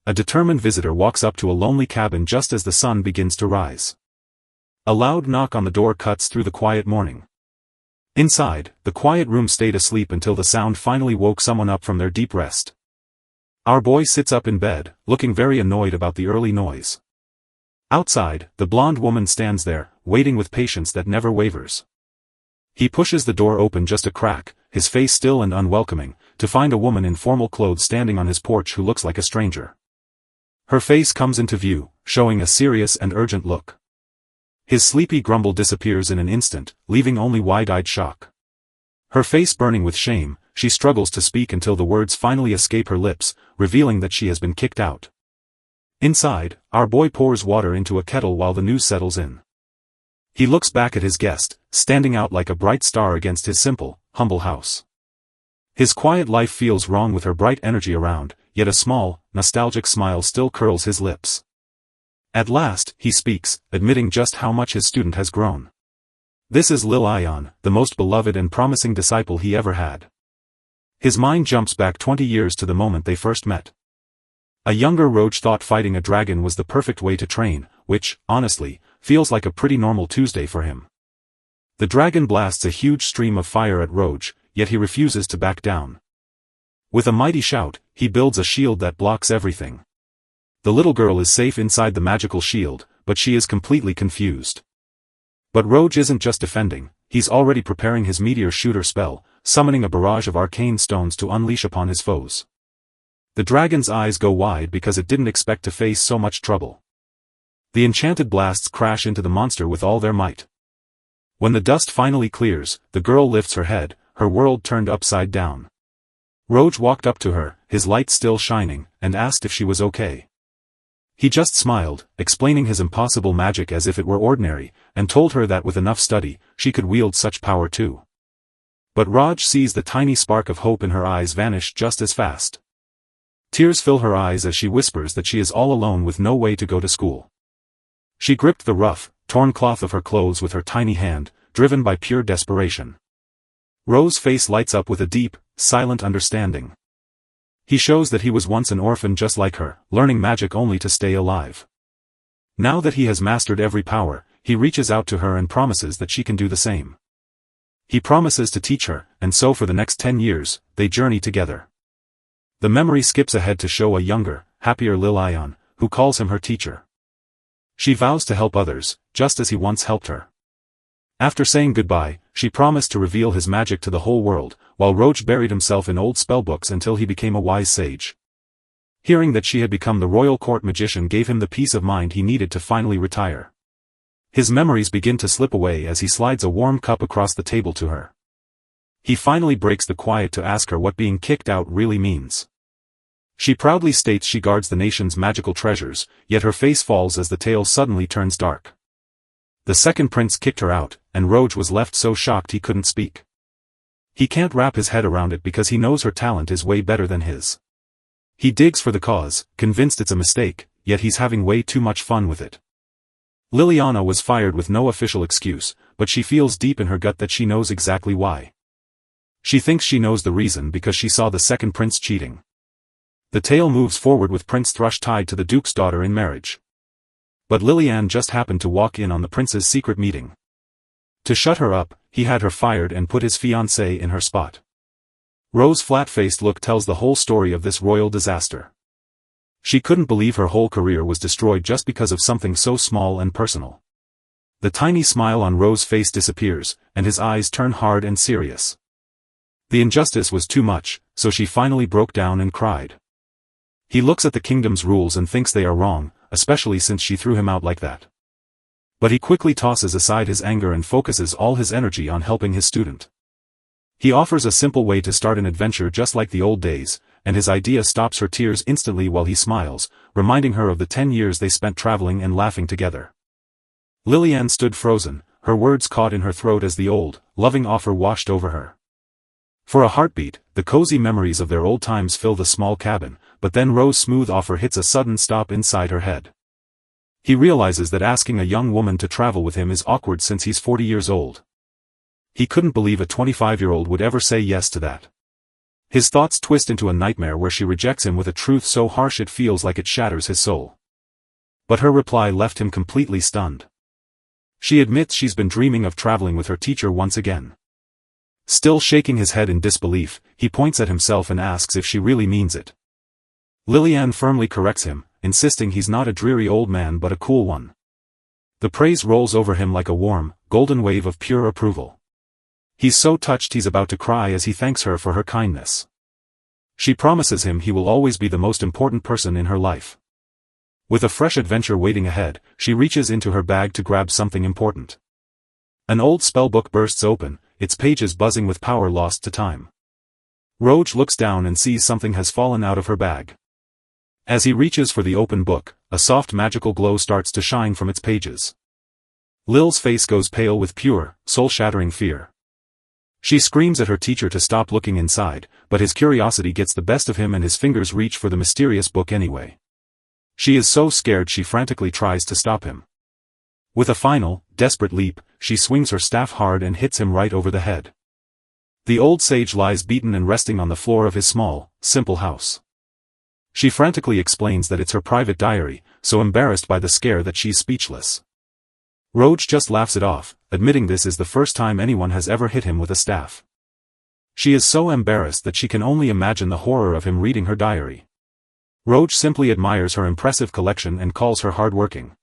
a determined visitor walks up to a lonely cabin just as the sun begins to rise. A loud knock on the door cuts through the quiet morning. Inside, the quiet room stayed asleep until the sound finally woke someone up from their deep rest. Our boy sits up in bed, looking very annoyed about the early noise. Outside, the blonde woman stands there, waiting with patience that never wavers. He pushes the door open just a crack, his face still and unwelcoming, to find a woman in formal clothes standing on his porch who looks like a stranger. Her face comes into view, showing a serious and urgent look. His sleepy grumble disappears in an instant, leaving only wide-eyed shock. Her face burning with shame, she struggles to speak until the words finally escape her lips, revealing that she has been kicked out. Inside, our boy pours water into a kettle while the news settles in. He looks back at his guest, standing out like a bright star against his simple, humble house. His quiet life feels wrong with her bright energy around, yet a small, nostalgic smile still curls his lips. At last, he speaks, admitting just how much his student has grown. This is Lil Ion, the most beloved and promising disciple he ever had. His mind jumps back 20 years to the moment they first met. A younger Roach thought fighting a dragon was the perfect way to train, which, honestly, feels like a pretty normal Tuesday for him. The dragon blasts a huge stream of fire at Roach, yet he refuses to back down. With a mighty shout, he builds a shield that blocks everything. The little girl is safe inside the magical shield, but she is completely confused. But Roach isn't just defending, he's already preparing his meteor shooter spell, summoning a barrage of arcane stones to unleash upon his foes. The dragon's eyes go wide because it didn't expect to face so much trouble. The enchanted blasts crash into the monster with all their might. When the dust finally clears, the girl lifts her head, her world turned upside down. Roach walked up to her, his light still shining, and asked if she was okay. He just smiled, explaining his impossible magic as if it were ordinary, and told her that with enough study, she could wield such power too. But Raj sees the tiny spark of hope in her eyes vanish just as fast. Tears fill her eyes as she whispers that she is all alone with no way to go to school. She gripped the rough, torn cloth of her clothes with her tiny hand, driven by pure desperation. Rose's face lights up with a deep, silent understanding. He shows that he was once an orphan just like her, learning magic only to stay alive. Now that he has mastered every power, he reaches out to her and promises that she can do the same. He promises to teach her, and so for the next 10 years, they journey together. The memory skips ahead to show a younger, happier Lil Ion, who calls him her teacher. She vows to help others, just as he once helped her. After saying goodbye, she promised to reveal his magic to the whole world, while Roach buried himself in old spellbooks until he became a wise sage. Hearing that she had become the royal court magician gave him the peace of mind he needed to finally retire. His memories begin to slip away as he slides a warm cup across the table to her. He finally breaks the quiet to ask her what being kicked out really means. She proudly states she guards the nation's magical treasures, yet her face falls as the tale suddenly turns dark. The second prince kicked her out, and Roach was left so shocked he couldn't speak. He can't wrap his head around it because he knows her talent is way better than his. He digs for the cause, convinced it's a mistake, yet he's having way too much fun with it. Liliana was fired with no official excuse, but she feels deep in her gut that she knows exactly why. She thinks she knows the reason because she saw the second prince cheating. The tale moves forward with Prince Thrush tied to the Duke's daughter in marriage. But Liliane just happened to walk in on the prince's secret meeting. To shut her up, he had her fired and put his fiancée in her spot. Rose's flat-faced look tells the whole story of this royal disaster. She couldn't believe her whole career was destroyed just because of something so small and personal. The tiny smile on Rose's face disappears, and his eyes turn hard and serious. The injustice was too much, so she finally broke down and cried. He looks at the kingdom's rules and thinks they are wrong, especially since she threw him out like that. But he quickly tosses aside his anger and focuses all his energy on helping his student. He offers a simple way to start an adventure just like the old days, and his idea stops her tears instantly while he smiles, reminding her of the 10 years they spent traveling and laughing together. Liliane stood frozen, her words caught in her throat as the old, loving offer washed over her. For a heartbeat, the cozy memories of their old times fill the small cabin, but then Rose's smooth offer hits a sudden stop inside her head. He realizes that asking a young woman to travel with him is awkward since he's 40 years old. He couldn't believe a 25-year-old would ever say yes to that. His thoughts twist into a nightmare where she rejects him with a truth so harsh it feels like it shatters his soul. But her reply left him completely stunned. She admits she's been dreaming of traveling with her teacher once again. Still shaking his head in disbelief, he points at himself and asks if she really means it. Lillian firmly corrects him, insisting he's not a dreary old man but a cool one. The praise rolls over him like a warm, golden wave of pure approval. He's so touched he's about to cry as he thanks her for her kindness. She promises him he will always be the most important person in her life. With a fresh adventure waiting ahead, she reaches into her bag to grab something important. An old spellbook bursts open, its pages buzzing with power lost to time. Roj looks down and sees something has fallen out of her bag. As he reaches for the open book, a soft magical glow starts to shine from its pages. Lil's face goes pale with pure, soul-shattering fear. She screams at her teacher to stop looking inside, but his curiosity gets the best of him and his fingers reach for the mysterious book anyway. She is so scared she frantically tries to stop him. With a final, desperate leap, she swings her staff hard and hits him right over the head. The old sage lies beaten and resting on the floor of his small, simple house. She frantically explains that it's her private diary, so embarrassed by the scare that she's speechless. Roj just laughs it off, admitting this is the first time anyone has ever hit him with a staff. She is so embarrassed that she can only imagine the horror of him reading her diary. Roj simply admires her impressive collection and calls her hardworking.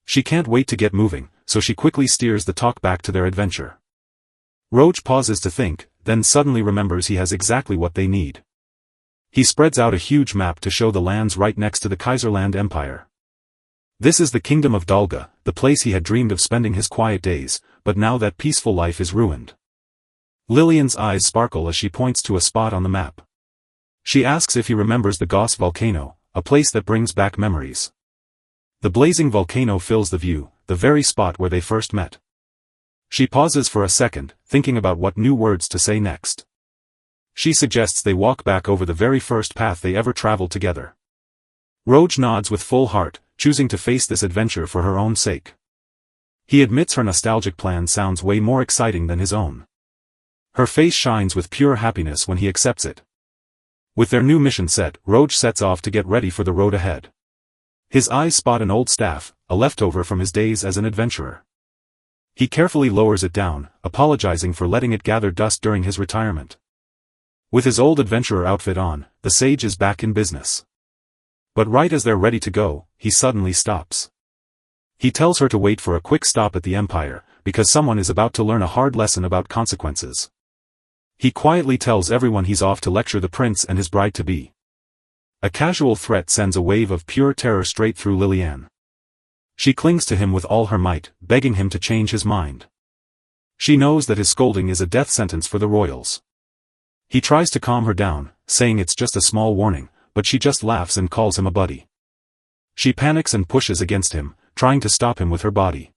She can't wait to get moving, so she quickly steers the talk back to their adventure. Roj pauses to think, then suddenly remembers he has exactly what they need. He spreads out a huge map to show the lands right next to the Kaiserland Empire. This is the kingdom of Dalga, the place he had dreamed of spending his quiet days, but now that peaceful life is ruined. Lillian's eyes sparkle as she points to a spot on the map. She asks if he remembers the Gauss volcano, a place that brings back memories. The blazing volcano fills the view, the very spot where they first met. She pauses for a second, thinking about what new words to say next. She suggests they walk back over the very first path they ever traveled together. Roj nods with full heart, choosing to face this adventure for her own sake. He admits her nostalgic plan sounds way more exciting than his own. Her face shines with pure happiness when he accepts it. With their new mission set, Roj sets off to get ready for the road ahead. His eyes spot an old staff, a leftover from his days as an adventurer. He carefully lowers it down, apologizing for letting it gather dust during his retirement. With his old adventurer outfit on, the sage is back in business. But right as they're ready to go, he suddenly stops. He tells her to wait for a quick stop at the Empire, because someone is about to learn a hard lesson about consequences. He quietly tells everyone he's off to lecture the prince and his bride-to-be. A casual threat sends a wave of pure terror straight through Lillian. She clings to him with all her might, begging him to change his mind. She knows that his scolding is a death sentence for the royals. He tries to calm her down, saying it's just a small warning, but she just laughs and calls him a buddy. She panics and pushes against him, trying to stop him with her body.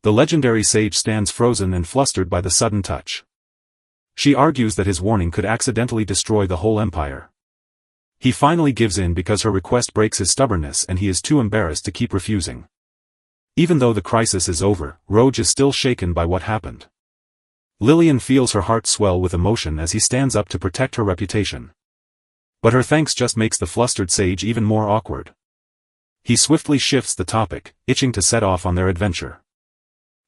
The legendary sage stands frozen and flustered by the sudden touch. She argues that his warning could accidentally destroy the whole empire. He finally gives in because her request breaks his stubbornness and he is too embarrassed to keep refusing. Even though the crisis is over, Roj is still shaken by what happened. Lillian feels her heart swell with emotion as he stands up to protect her reputation. But her thanks just makes the flustered sage even more awkward. He swiftly shifts the topic, itching to set off on their adventure.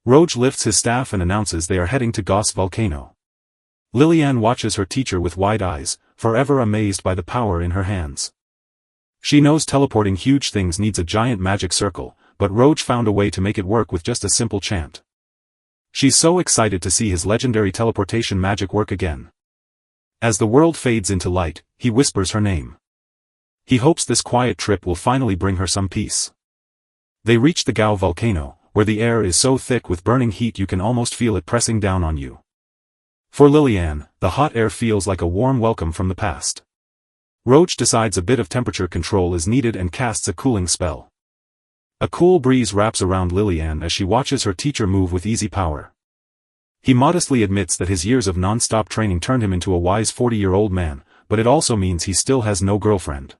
Roj lifts his staff and announces they are heading to Gauss volcano. Lillian watches her teacher with wide eyes, forever amazed by the power in her hands. She knows teleporting huge things needs a giant magic circle, but Roj found a way to make it work with just a simple chant. She's so excited to see his legendary teleportation magic work again. As the world fades into light, he whispers her name. He hopes this quiet trip will finally bring her some peace. They reach the Gao volcano, where the air is so thick with burning heat you can almost feel it pressing down on you. For Lillian, the hot air feels like a warm welcome from the past. Roj decides a bit of temperature control is needed and casts a cooling spell. A cool breeze wraps around Lillian as she watches her teacher move with easy power. He modestly admits that his years of non-stop training turned him into a wise 40-year-old man, but it also means he still has no girlfriend.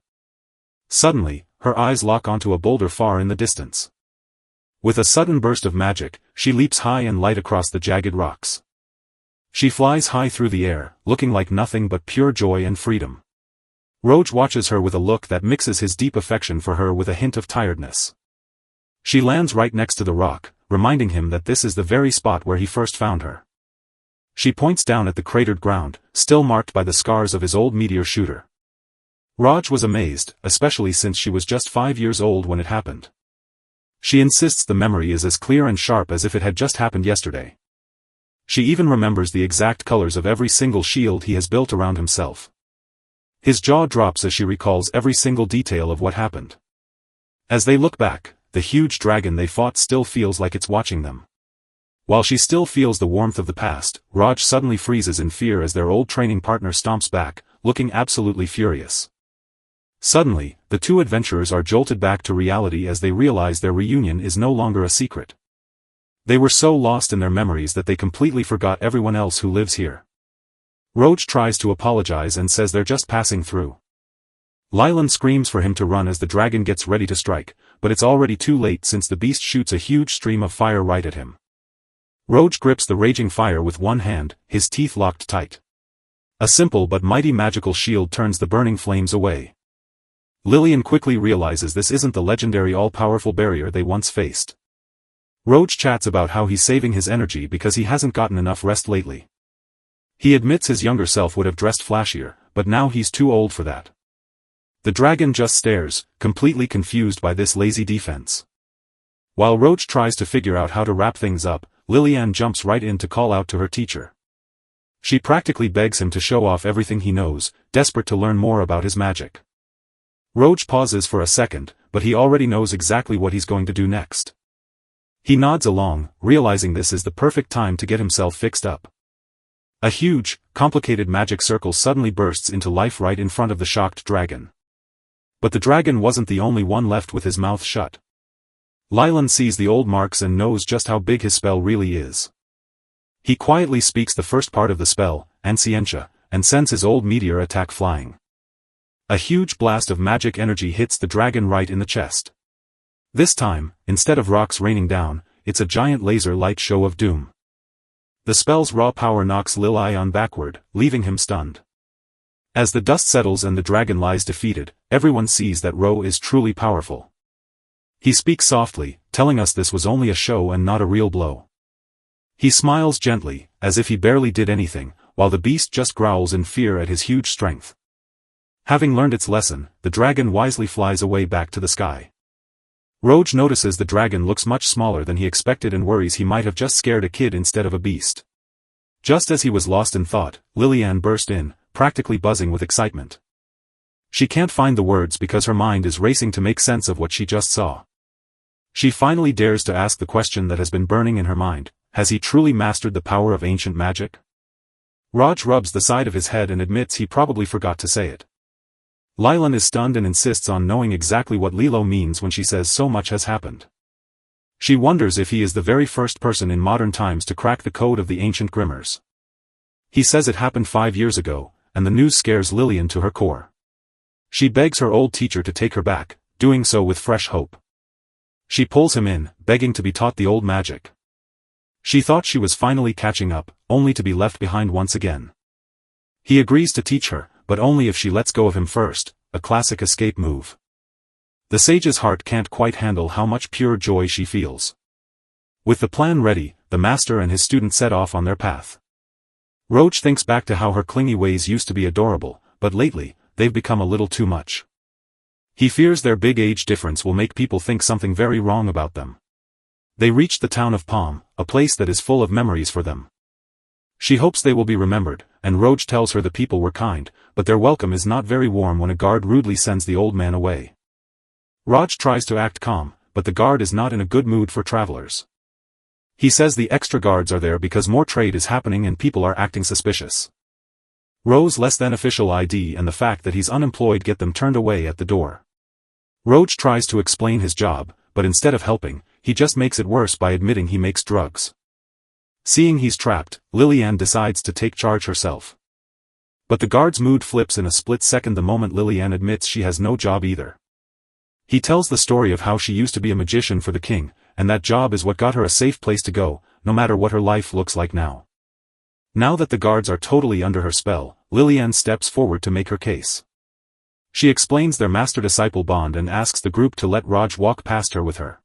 Suddenly, her eyes lock onto a boulder far in the distance. With a sudden burst of magic, she leaps high and light across the jagged rocks. She flies high through the air, looking like nothing but pure joy and freedom. Roj watches her with a look that mixes his deep affection for her with a hint of tiredness. She lands right next to the rock, reminding him that this is the very spot where he first found her. She points down at the cratered ground, still marked by the scars of his old meteor shooter. Raj was amazed, especially since she was just 5 years old when it happened. She insists the memory is as clear and sharp as if it had just happened yesterday. She even remembers the exact colors of every single shield he has built around himself. His jaw drops as she recalls every single detail of what happened. As they look back, the huge dragon they fought still feels like it's watching them. While she still feels the warmth of the past, Raj suddenly freezes in fear as their old training partner stomps back, looking absolutely furious. Suddenly, the two adventurers are jolted back to reality as they realize their reunion is no longer a secret. They were so lost in their memories that they completely forgot everyone else who lives here. Roj tries to apologize and says they're just passing through. Lylan screams for him to run as the dragon gets ready to strike, but it's already too late since the beast shoots a huge stream of fire right at him. Roj grips the raging fire with one hand, his teeth locked tight. A simple but mighty magical shield turns the burning flames away. Lillian quickly realizes this isn't the legendary all-powerful barrier they once faced. Roj chats about how he's saving his energy because he hasn't gotten enough rest lately. He admits his younger self would have dressed flashier, but now he's too old for that. The dragon just stares, completely confused by this lazy defense. While Roj tries to figure out how to wrap things up, Lillian jumps right in to call out to her teacher. She practically begs him to show off everything he knows, desperate to learn more about his magic. Roj pauses for a second, but he already knows exactly what he's going to do next. He nods along, realizing this is the perfect time to get himself fixed up. A huge, complicated magic circle suddenly bursts into life right in front of the shocked dragon. But the dragon wasn't the only one left with his mouth shut. Lylan sees the old marks and knows just how big his spell really is. He quietly speaks the first part of the spell, Ancientia, and sends his old meteor attack flying. A huge blast of magic energy hits the dragon right in the chest. This time, instead of rocks raining down, it's a giant laser light show of doom. The spell's raw power knocks Lilian backward, leaving him stunned. As the dust settles and the dragon lies defeated, everyone sees that Ro is truly powerful. He speaks softly, telling us this was only a show and not a real blow. He smiles gently, as if he barely did anything, while the beast just growls in fear at his huge strength. Having learned its lesson, the dragon wisely flies away back to the sky. Roj notices the dragon looks much smaller than he expected and worries he might have just scared a kid instead of a beast. Just as he was lost in thought, Lilian burst in, practically buzzing with excitement. She can't find the words because her mind is racing to make sense of what she just saw. She finally dares to ask the question that has been burning in her mind: has he truly mastered the power of ancient magic? Raj rubs the side of his head and admits he probably forgot to say it. Lylan is stunned and insists on knowing exactly what Lilo means when she says so much has happened. She wonders if he is the very first person in modern times to crack the code of the ancient Grimmers. He says it happened 5 years ago, and the news scares Lillian to her core. She begs her old teacher to take her back, doing so with fresh hope. She pulls him in, begging to be taught the old magic. She thought she was finally catching up, only to be left behind once again. He agrees to teach her, but only if she lets go of him first, a classic escape move. The sage's heart can't quite handle how much pure joy she feels. With the plan ready, the master and his student set off on their path. Roj thinks back to how her clingy ways used to be adorable, but lately, they've become a little too much. He fears their big age difference will make people think something very wrong about them. They reach the town of Palm, a place that is full of memories for them. She hopes they will be remembered, and Roj tells her the people were kind, but their welcome is not very warm when a guard rudely sends the old man away. Raj tries to act calm, but the guard is not in a good mood for travelers. He says the extra guards are there because more trade is happening and people are acting suspicious. Ro's less than official ID and the fact that he's unemployed get them turned away at the door. Roj tries to explain his job, but instead of helping, he just makes it worse by admitting he makes drugs. Seeing he's trapped, Lilian decides to take charge herself. But the guard's mood flips in a split second the moment Lilian admits she has no job either. He tells the story of how she used to be a magician for the king, and that job is what got her a safe place to go, no matter what her life looks like now. Now that the guards are totally under her spell, Lillian steps forward to make her case. She explains their master-disciple bond and asks the group to let Raj walk past her with her.